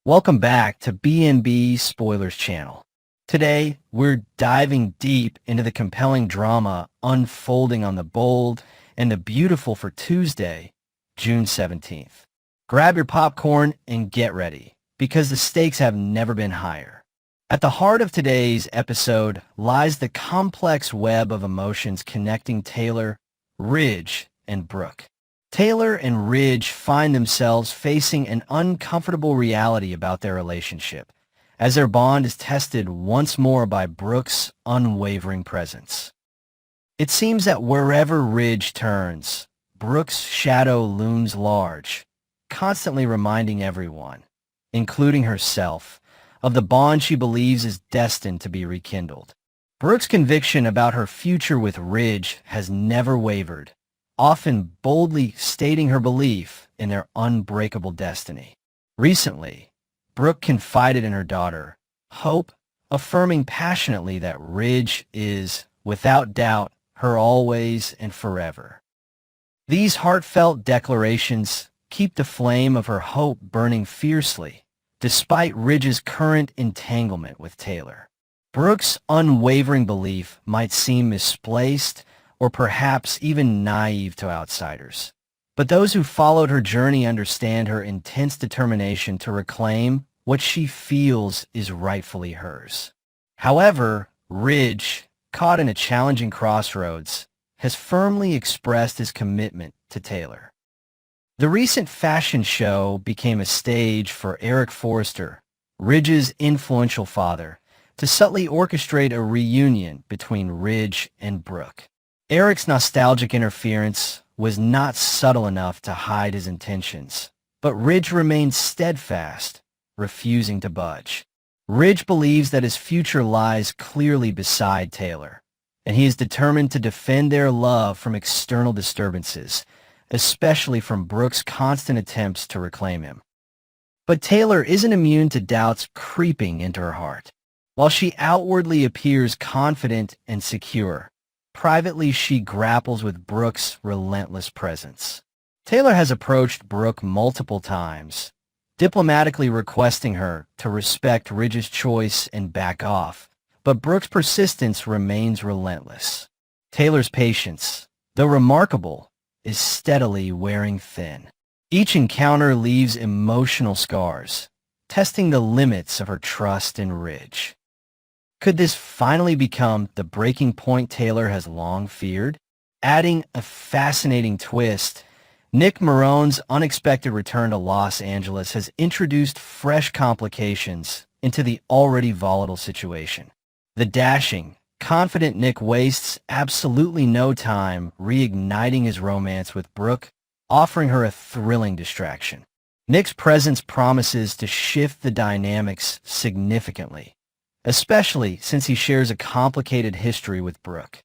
Welcome back to B&B Spoilers Channel. Today, we're diving deep into the compelling drama unfolding on the bold and the beautiful for Tuesday, June 17th. Grab your popcorn and get ready, because the stakes have never been higher. At the heart of today's episode lies the complex web of emotions connecting Taylor, Ridge, and Brooke. Taylor and Ridge find themselves facing an uncomfortable reality about their relationship, as their bond is tested once more by Brooke's unwavering presence. It seems that wherever Ridge turns, Brooke's shadow looms large, constantly reminding everyone, including herself, of the bond she believes is destined to be rekindled. Brooke's conviction about her future with Ridge has never wavered, often boldly stating her belief in their unbreakable destiny. Recently, Brooke confided in her daughter, Hope, affirming passionately that Ridge is, without doubt, her always and forever. These heartfelt declarations keep the flame of her hope burning fiercely, despite Ridge's current entanglement with Taylor. Brooke's unwavering belief might seem misplaced or perhaps even naive to outsiders. But those who followed her journey understand her intense determination to reclaim what she feels is rightfully hers. However, Ridge, caught in a challenging crossroads, has firmly expressed his commitment to Taylor. The recent fashion show became a stage for Eric Forrester, Ridge's influential father, to subtly orchestrate a reunion between Ridge and Brooke. Eric's nostalgic interference was not subtle enough to hide his intentions, but Ridge remained steadfast, refusing to budge. Ridge believes that his future lies clearly beside Taylor, and he is determined to defend their love from external disturbances, especially from Brooke's constant attempts to reclaim him. But Taylor isn't immune to doubts creeping into her heart. While she outwardly appears confident and secure, privately, she grapples with Brooke's relentless presence. Taylor has approached Brooke multiple times, diplomatically requesting her to respect Ridge's choice and back off, but Brooke's persistence remains relentless. Taylor's patience, though remarkable, is steadily wearing thin. Each encounter leaves emotional scars, testing the limits of her trust in Ridge. Could this finally become the breaking point Taylor has long feared? Adding a fascinating twist, Nick Marone's unexpected return to Los Angeles has introduced fresh complications into the already volatile situation. The dashing, confident Nick wastes absolutely no time reigniting his romance with Brooke, offering her a thrilling distraction. Nick's presence promises to shift the dynamics significantly, especially since he shares a complicated history with Brooke.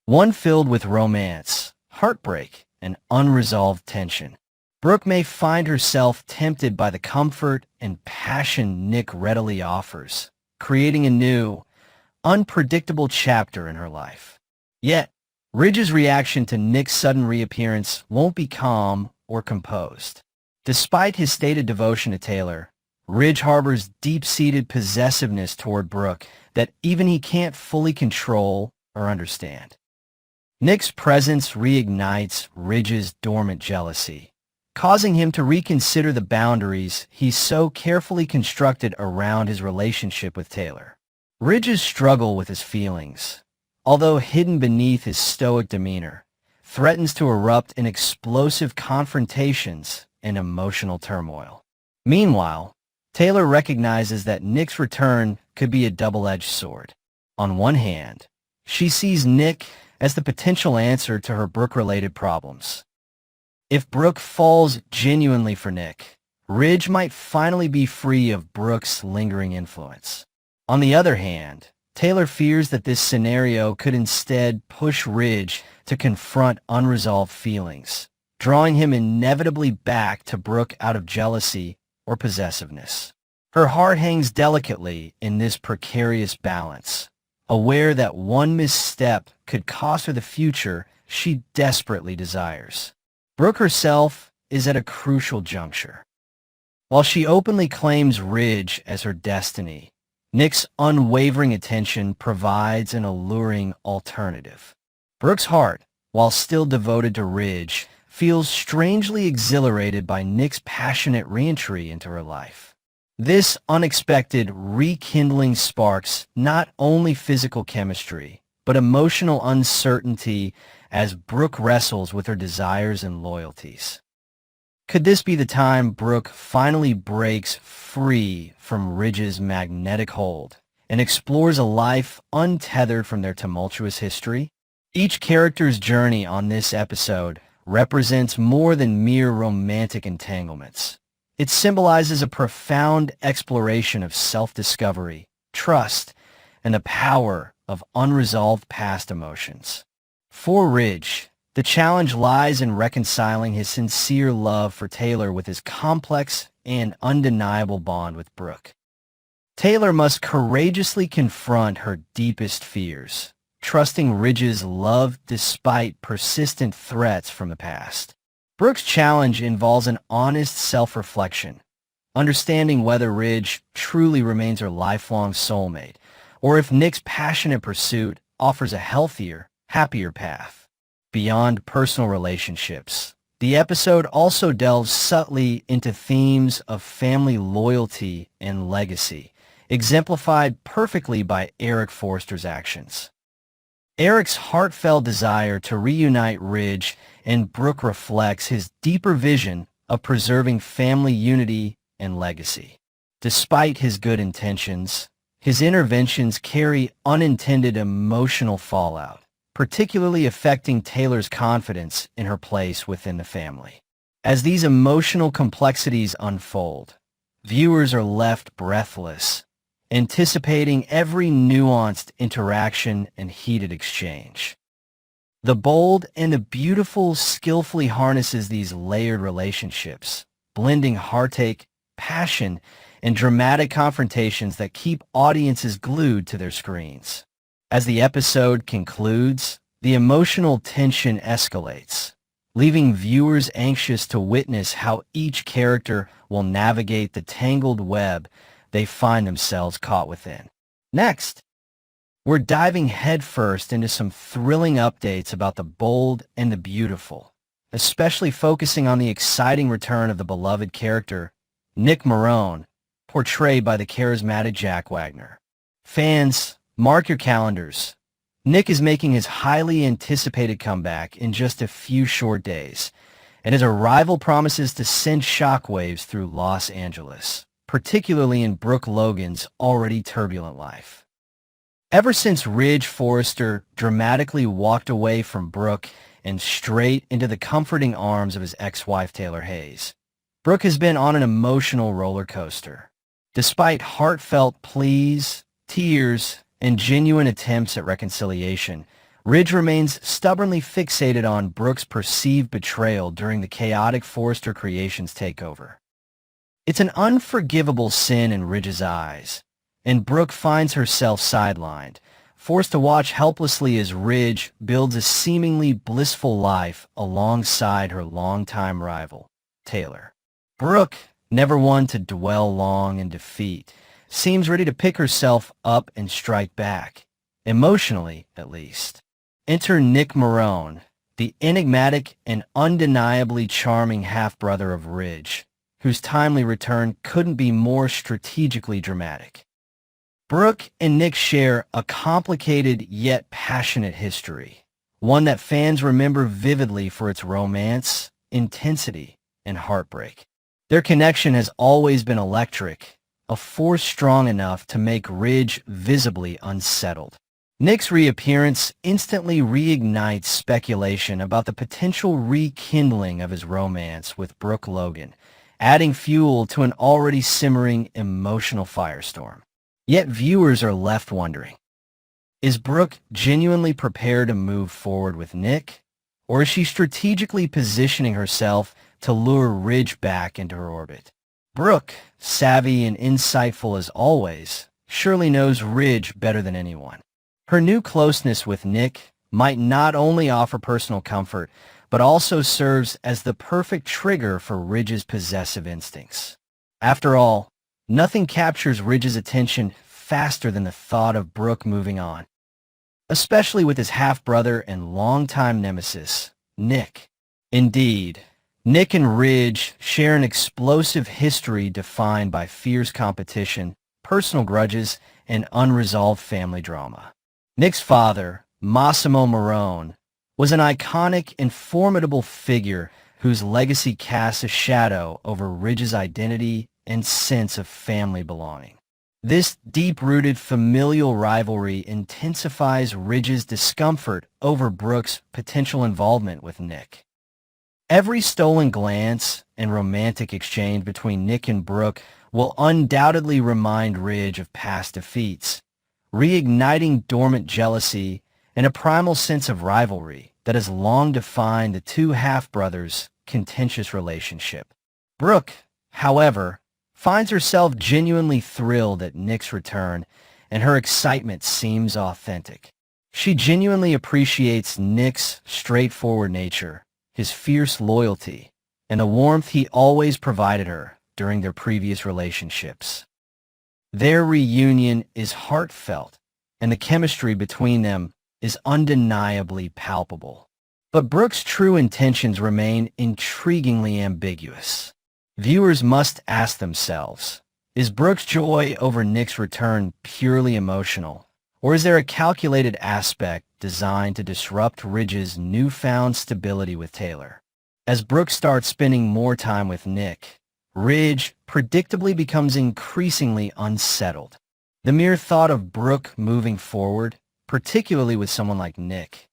One filled with romance, heartbreak, and unresolved tension. Brooke may find herself tempted by the comfort and passion Nick readily offers, creating a new, unpredictable chapter in her life. Yet, Ridge's reaction to Nick's sudden reappearance won't be calm or composed. Despite his stated devotion to Taylor, Ridge harbors deep-seated possessiveness toward Brooke that even he can't fully control or understand. Nick's presence reignites Ridge's dormant jealousy, causing him to reconsider the boundaries he's so carefully constructed around his relationship with Taylor. Ridge's struggle with his feelings, although hidden beneath his stoic demeanor, threatens to erupt in explosive confrontations and emotional turmoil. Meanwhile, Taylor recognizes that Nick's return could be a double-edged sword. On one hand, she sees Nick as the potential answer to her Brooke-related problems. If Brooke falls genuinely for Nick, Ridge might finally be free of Brooke's lingering influence. On the other hand, Taylor fears that this scenario could instead push Ridge to confront unresolved feelings, drawing him inevitably back to Brooke out of jealousy or possessiveness. Her heart hangs delicately in this precarious balance, aware that one misstep could cost her the future she desperately desires. Brooke herself is at a crucial juncture. While she openly claims Ridge as her destiny, Nick's unwavering attention provides an alluring alternative. Brooke's heart, while still devoted to Ridge, feels strangely exhilarated by Nick's passionate reentry into her life. This unexpected rekindling sparks not only physical chemistry, but emotional uncertainty as Brooke wrestles with her desires and loyalties. Could this be the time Brooke finally breaks free from Ridge's magnetic hold and explores a life untethered from their tumultuous history? Each character's journey on this episode represents more than mere romantic entanglements. It symbolizes a profound exploration of self-discovery, trust, and the power of unresolved past emotions. For Ridge, the challenge lies in reconciling his sincere love for Taylor with his complex and undeniable bond with Brooke. Taylor must courageously confront her deepest fears, trusting Ridge's love despite persistent threats from the past. Brooke's challenge involves an honest self-reflection, understanding whether Ridge truly remains her lifelong soulmate, or if Nick's passionate pursuit offers a healthier, happier path. Beyond personal relationships, the episode also delves subtly into themes of family loyalty and legacy, exemplified perfectly by Eric Forster's actions. Eric's heartfelt desire to reunite Ridge and Brooke reflects his deeper vision of preserving family unity and legacy. Despite his good intentions, his interventions carry unintended emotional fallout, particularly affecting Taylor's confidence in her place within the family. As these emotional complexities unfold, viewers are left breathless, anticipating every nuanced interaction and heated exchange. The bold and the beautiful skillfully harnesses these layered relationships, blending heartache, passion, and dramatic confrontations that keep audiences glued to their screens. As the episode concludes, the emotional tension escalates, leaving viewers anxious to witness how each character will navigate the tangled web they find themselves caught within. Next, we're diving headfirst into some thrilling updates about the bold and the beautiful, especially focusing on the exciting return of the beloved character, Nick Marone, portrayed by the charismatic Jack Wagner. Fans, mark your calendars. Nick is making his highly anticipated comeback in just a few short days, and his arrival promises to send shockwaves through Los Angeles, particularly in Brooke Logan's already turbulent life. Ever since Ridge Forrester dramatically walked away from Brooke and straight into the comforting arms of his ex-wife Taylor Hayes, Brooke has been on an emotional roller coaster. Despite heartfelt pleas, tears, and genuine attempts at reconciliation, Ridge remains stubbornly fixated on Brooke's perceived betrayal during the chaotic Forrester Creations takeover. It's an unforgivable sin in Ridge's eyes, and Brooke finds herself sidelined, forced to watch helplessly as Ridge builds a seemingly blissful life alongside her longtime rival, Taylor. Brooke, never one to dwell long in defeat, seems ready to pick herself up and strike back, emotionally at least. Enter Nick Marone, the enigmatic and undeniably charming half-brother of Ridge, whose timely return couldn't be more strategically dramatic. Brooke and Nick share a complicated yet passionate history, one that fans remember vividly for its romance, intensity, and heartbreak. Their connection has always been electric, a force strong enough to make Ridge visibly unsettled. Nick's reappearance instantly reignites speculation about the potential rekindling of his romance with Brooke Logan, adding fuel to an already simmering emotional firestorm. Yet viewers are left wondering, is Brooke genuinely prepared to move forward with Nick, or is she strategically positioning herself to lure Ridge back into her orbit? Brooke, savvy and insightful as always, surely knows Ridge better than anyone. Her new closeness with Nick might not only offer personal comfort, but also serves as the perfect trigger for Ridge's possessive instincts. After all, nothing captures Ridge's attention faster than the thought of Brooke moving on, especially with his half-brother and longtime nemesis, Nick. Indeed, Nick and Ridge share an explosive history defined by fierce competition, personal grudges, and unresolved family drama. Nick's father, Massimo Marone, was an iconic and formidable figure whose legacy casts a shadow over Ridge's identity and sense of family belonging. This deep-rooted familial rivalry intensifies Ridge's discomfort over Brooke's potential involvement with Nick. Every stolen glance and romantic exchange between Nick and Brooke will undoubtedly remind Ridge of past defeats, reigniting dormant jealousy and a primal sense of rivalry that has long defined the two half-brothers' contentious relationship. Brooke, however, finds herself genuinely thrilled at Nick's return, and her excitement seems authentic. She genuinely appreciates Nick's straightforward nature, his fierce loyalty, and the warmth he always provided her during their previous relationships. Their reunion is heartfelt, and the chemistry between them is undeniably palpable. But Brooke's true intentions remain intriguingly ambiguous. Viewers must ask themselves, is Brooke's joy over Nick's return purely emotional, or is there a calculated aspect designed to disrupt Ridge's newfound stability with Taylor? As Brooke starts spending more time with Nick, Ridge predictably becomes increasingly unsettled. The mere thought of Brooke moving forward, particularly with someone like Nick,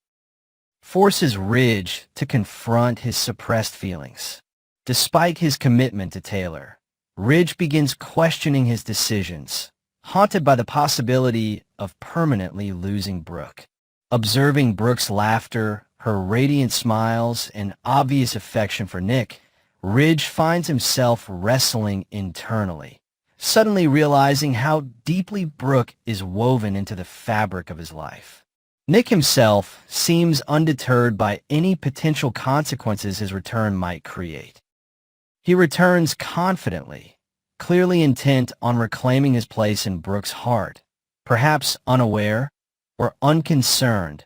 forces Ridge to confront his suppressed feelings. Despite his commitment to Taylor, Ridge begins questioning his decisions, haunted by the possibility of permanently losing Brooke. Observing Brooke's laughter, her radiant smiles, and obvious affection for Nick, Ridge finds himself wrestling internally, suddenly realizing how deeply Brooke is woven into the fabric of his life. Nick himself seems undeterred by any potential consequences his return might create. He returns confidently, clearly intent on reclaiming his place in Brooke's heart, perhaps unaware or unconcerned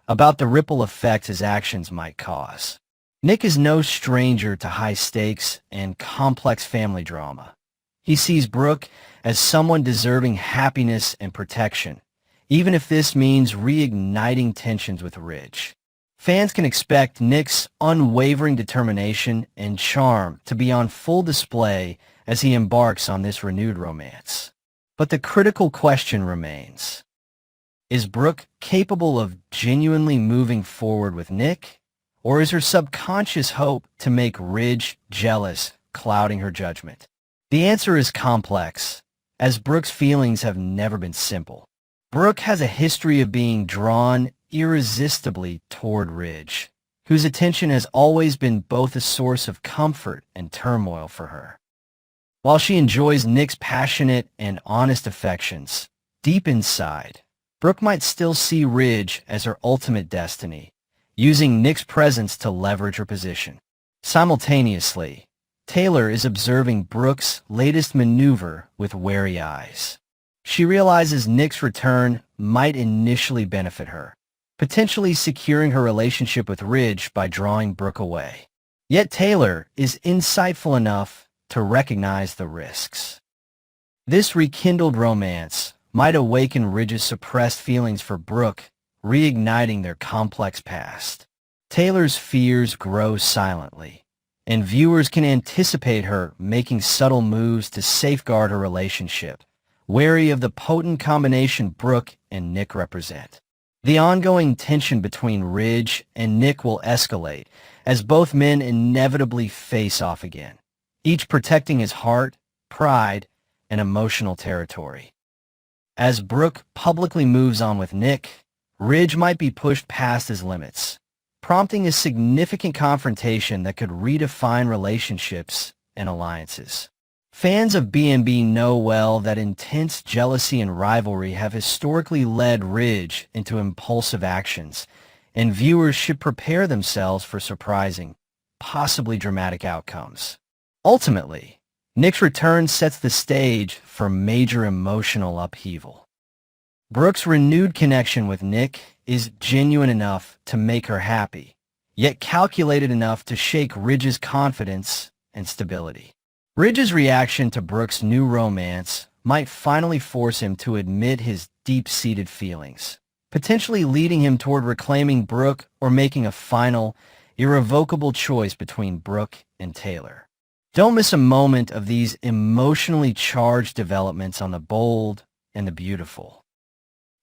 about the ripple effects his actions might cause. Nick is no stranger to high stakes and complex family drama. He sees Brooke as someone deserving happiness and protection, even if this means reigniting tensions with Ridge. Fans can expect Nick's unwavering determination and charm to be on full display as he embarks on this renewed romance. But the critical question remains, is Brooke capable of genuinely moving forward with Nick, or is her subconscious hope to make Ridge jealous clouding her judgment? The answer is complex, as Brooke's feelings have never been simple. Brooke has a history of being drawn irresistibly toward Ridge, whose attention has always been both a source of comfort and turmoil for her. While she enjoys Nick's passionate and honest affections, deep inside, Brooke might still see Ridge as her ultimate destiny, using Nick's presence to leverage her position. Simultaneously, Taylor is observing Brooke's latest maneuver with wary eyes. She realizes Nick's return might initially benefit her, potentially securing her relationship with Ridge by drawing Brooke away. Yet Taylor is insightful enough to recognize the risks. This rekindled romance might awaken Ridge's suppressed feelings for Brooke, reigniting their complex past. Taylor's fears grow silently, and viewers can anticipate her making subtle moves to safeguard her relationship, wary of the potent combination Brooke and Nick represent. The ongoing tension between Ridge and Nick will escalate as both men inevitably face off again, each protecting his heart, pride, and emotional territory. As Brooke publicly moves on with Nick, Ridge might be pushed past his limits, prompting a significant confrontation that could redefine relationships and alliances. Fans of B&B know well that intense jealousy and rivalry have historically led Ridge into impulsive actions, and viewers should prepare themselves for surprising, possibly dramatic outcomes. Ultimately, Nick's return sets the stage for major emotional upheaval. Brooke's renewed connection with Nick is genuine enough to make her happy, yet calculated enough to shake Ridge's confidence and stability. Ridge's reaction to Brooke's new romance might finally force him to admit his deep-seated feelings, potentially leading him toward reclaiming Brooke or making a final, irrevocable choice between Brooke and Taylor. Don't miss a moment of these emotionally charged developments on The Bold and the Beautiful.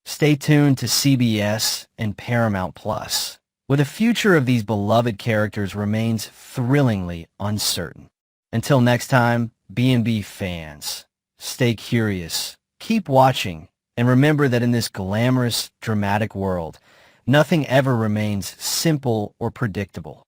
Stay tuned to CBS and Paramount Plus, where the future of these beloved characters remains thrillingly uncertain. Until next time, B&B fans, stay curious, keep watching, and remember that in this glamorous, dramatic world, nothing ever remains simple or predictable.